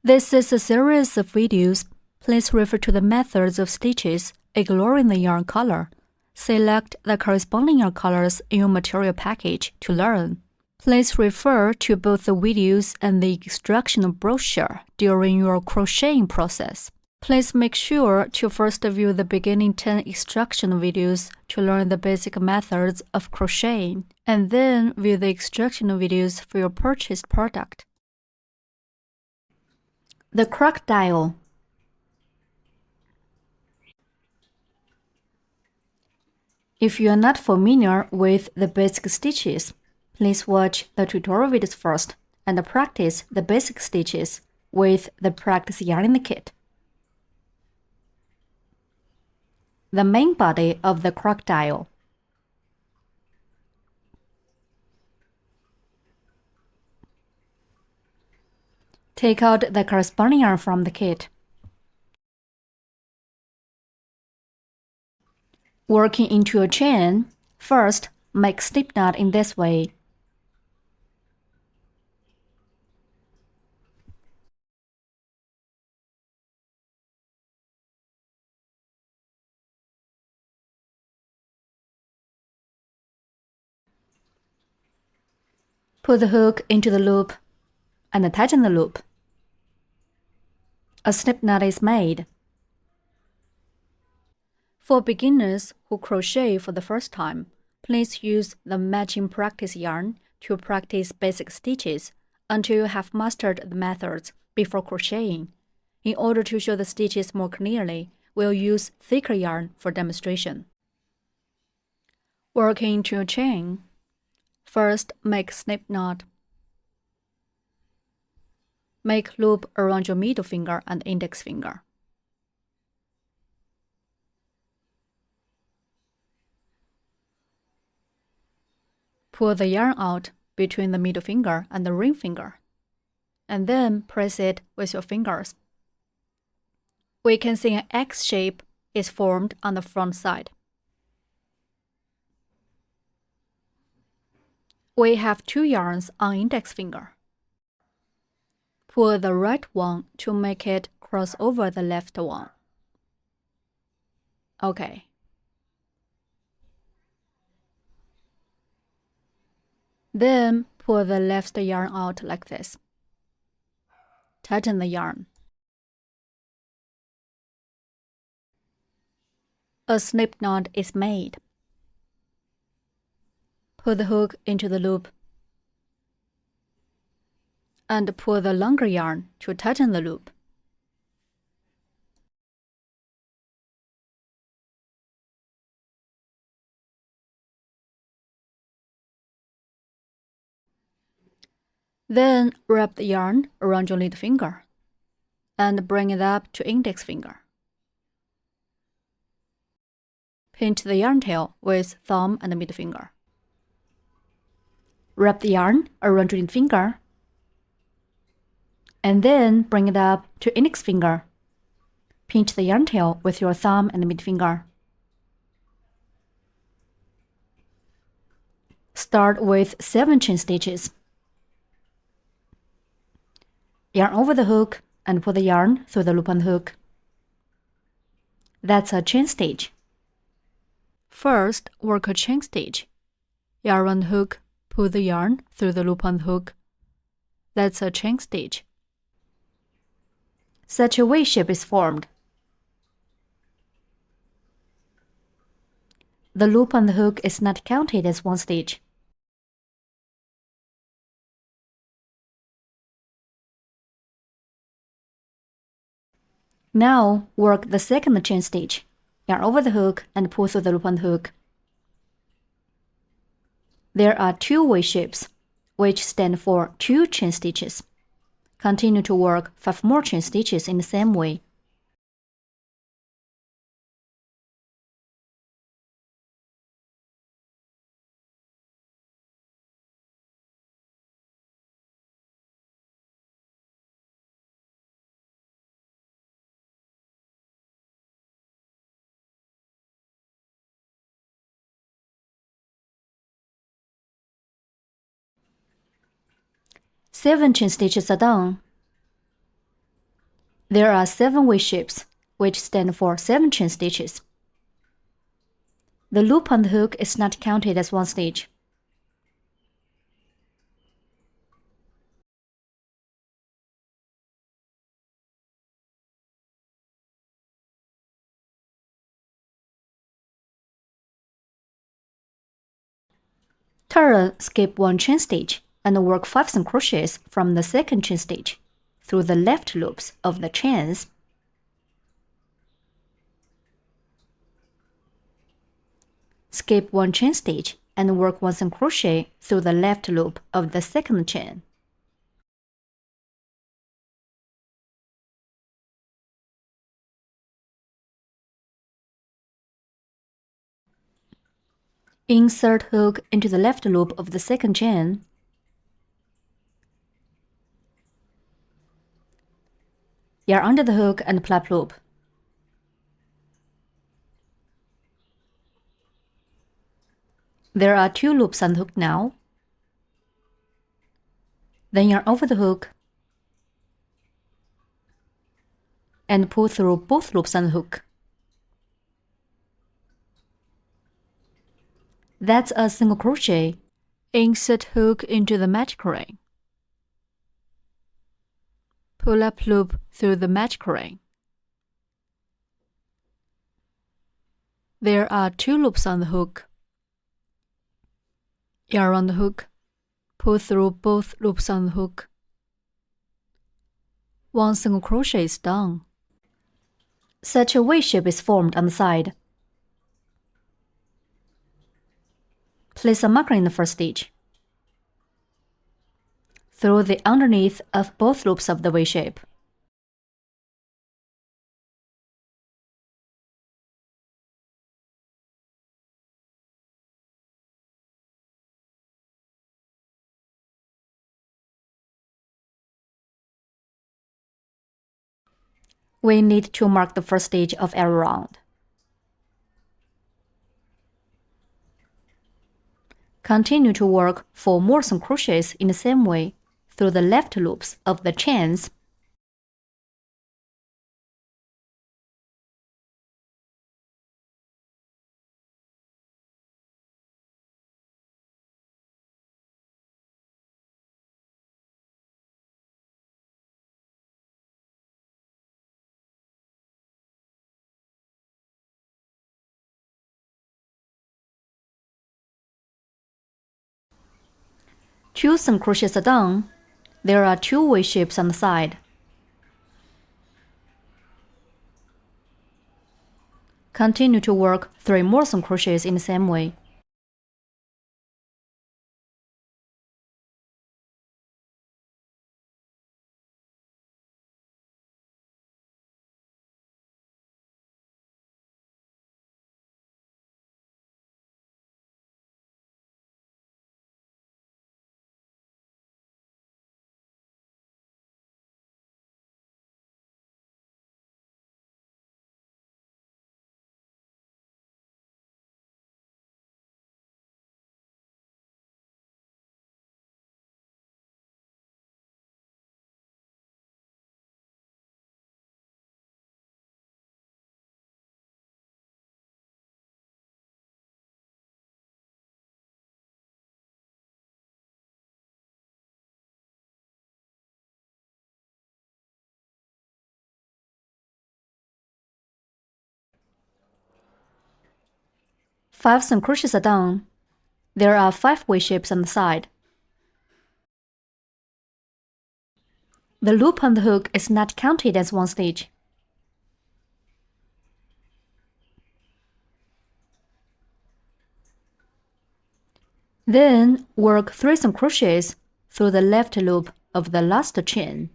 This is a series of videos. Please refer to the methods of stitches, ignoring the yarn color. Select the corresponding yarn colors in your material package to learn. Please refer to both the videos and the instructional brochure during your crocheting process. Please make sure to first view the beginning 10 instructional videos to learn the basic methods of crocheting, and then view the instructional videos for your purchased product. The crocodile. If you are not familiar with the basic stitches, please watch the tutorial videos first and practice the basic stitches with the practice yarning kit. The main body of the crocodile. Take out the corresponding yarn from the kit. Working into a chain, first make slip knot in this way. Put the hook into the loop and tighten the loop. A slip knot is made. For beginners who crochet for the first time, please use the matching practice yarn to practice basic stitches until you have mastered the methods before crocheting. In order to show the stitches more clearly, we'll use thicker yarn for demonstration. Working into a chain. First, make slip knot. Make loop around your middle finger and index finger. Pull the yarn out between the middle finger and the ring finger, and then press it with your fingers. We can see an X shape is formed on the front side. We have two yarns on index finger. Pull the right one to make it cross over the left one. Okay. Then pull the left yarn out like this. Tighten the yarn. A slip knot is made. Put the hook into the loop and pull the longer yarn to tighten the loop. Then wrap the yarn around your little finger and bring it up to index finger. Pinch the yarn tail with thumb and middle finger. Wrap the yarn around your finger and then bring it up to index finger. Pinch the yarn tail with your thumb and middle finger. Start with 7 chain stitches. Yarn over the hook and pull the yarn through the loop on the hook. That's a chain stitch. First, work a chain stitch. Yarn on the hook, pull the yarn through the loop on the hook. That's a chain stitch. Such a V shape is formed. The loop on the hook is not counted as one stitch. Now, work the second chain stitch. Yarn over the hook and pull through the loop on the hook. There are 2 V shapes, which stand for 2 chain stitches. Continue to work 5 more chain stitches in the same way. Seven chain stitches are done. There are 7 V shapes, which stand for 7 chain stitches. The loop on the hook is not counted as one stitch. Turn, skip 1 chain stitch, and work 5 single crochets from the second chain stitch through the left loops of the chains. Skip 1 chain stitch and work 1 single crochet through the left loop of the second chain. Insert hook into the left loop of the second chain. Yarn under the hook and plait loop. There are 2 loops on the hook now. Then yarn over the hook and pull through both loops on the hook. That's a single crochet. Insert hook into the magic ring. Pull up loop through the magic ring. There are 2 loops on the hook. Yarn on the hook, pull through both loops on the hook. 1 single crochet is done. Such a V shape is formed on the side. Place a marker in the first stitch. Through the underneath of both loops of the V shape. We need to mark the first stitch of every round. Continue to work 4 more single crochets in the same way through the left loops of the chains. Two single crochets are done. There are 2 V shapes on the side. Continue to work 3 more single crochets in the same way. Five single crochets are done. There are 5 V shapes on the side. The loop on the hook is not counted as one stitch. Then work 3 single crochets through the left loop of the last chain.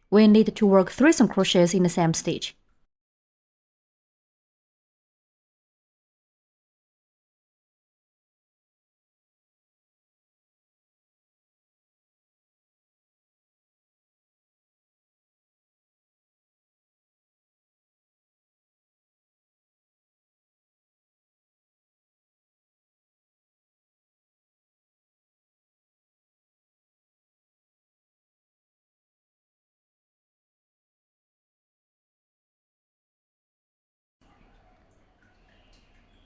We need to work 3 single crochets in the same stitch.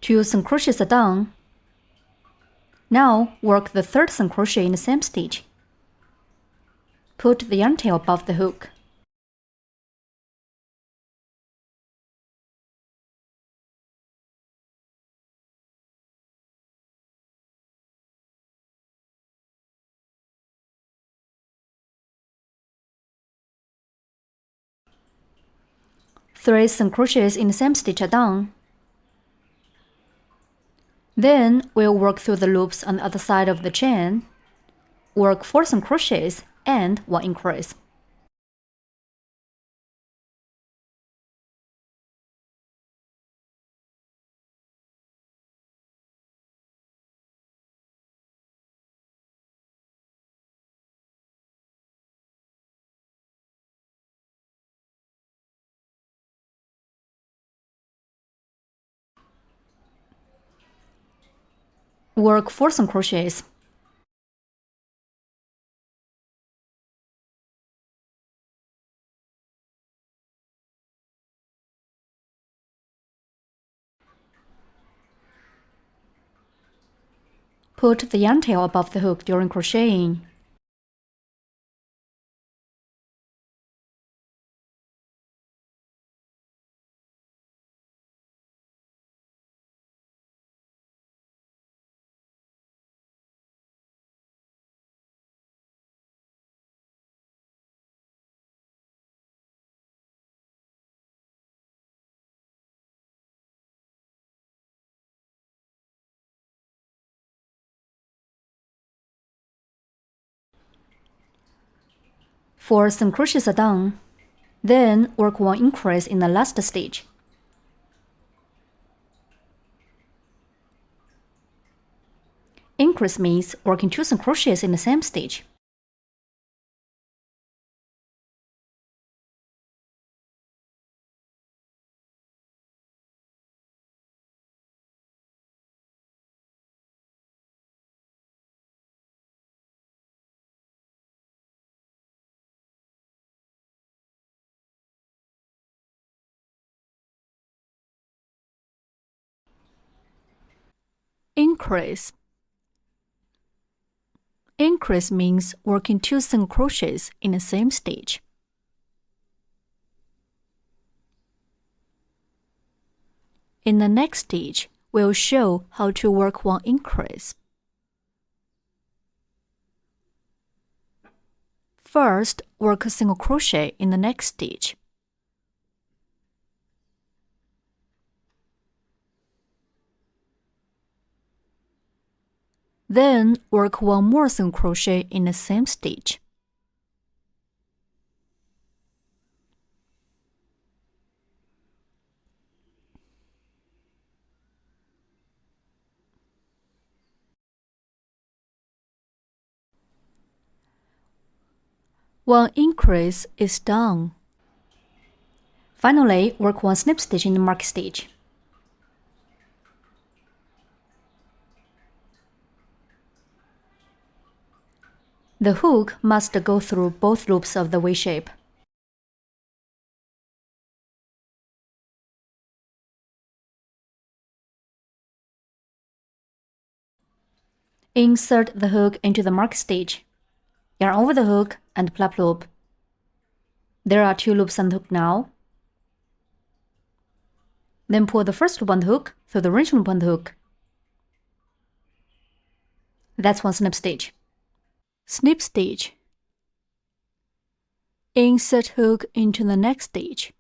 2 single crochets are done. Now work the third single crochet in the same stitch. Put the yarn tail above the hook. Three single crochets in the same stitch are done. Then we'll work through the loops on the other side of the chain. Work 4 single crochets and 1 increase. Work 4 single crochets. Put the yarn tail above the hook during crocheting. Four single crochets are done. Then work 1 increase in the last stitch. Increase means working 2 single crochets in the same stitch. Increase. Increase means working 2 single crochets in the same stitch. In the next stitch, we'll show how to work 1 increase. First, work a single crochet in the next stitch. Then work 1 more single crochet in the same stitch. One increase is done. Finally, work 1 snip stitch in the mark stitch. The hook must go through both loops of the V shape. Insert the hook into the mark stitch. Yarn over the hook and plop loop. There are 2 loops on the hook now. Then pull the first loop on the hook through the original loop on the hook. That's 1 snip stitch. Snip stitch. Insert hook into the next stitch.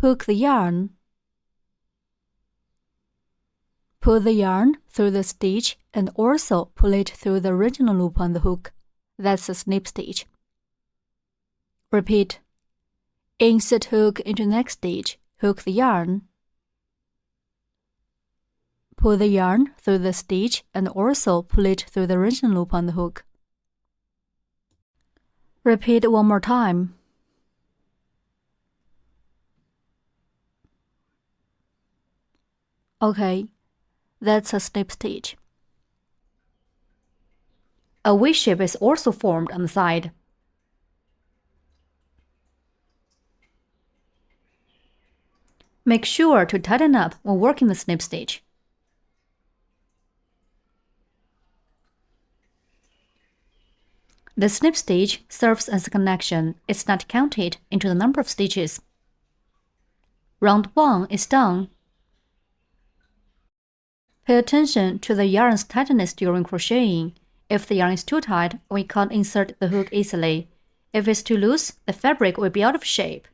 Hook the yarn. Pull the yarn through the stitch and also pull it through the original loop on the hook. That's a snip stitch. Repeat. Insert hook into the next stitch. Hook the yarn. Pull the yarn through the stitch and also pull it through the original loop on the hook. Repeat 1 more time. Okay, that's a snip stitch. A V shape is also formed on the side. Make sure to tighten up when working the snip stitch. The snip stitch serves as a connection. It's not counted into the number of stitches. Round 1 is done. Pay attention to the yarn's tightness during crocheting. If the yarn is too tight, we can't insert the hook easily. If it's too loose, the fabric will be out of shape.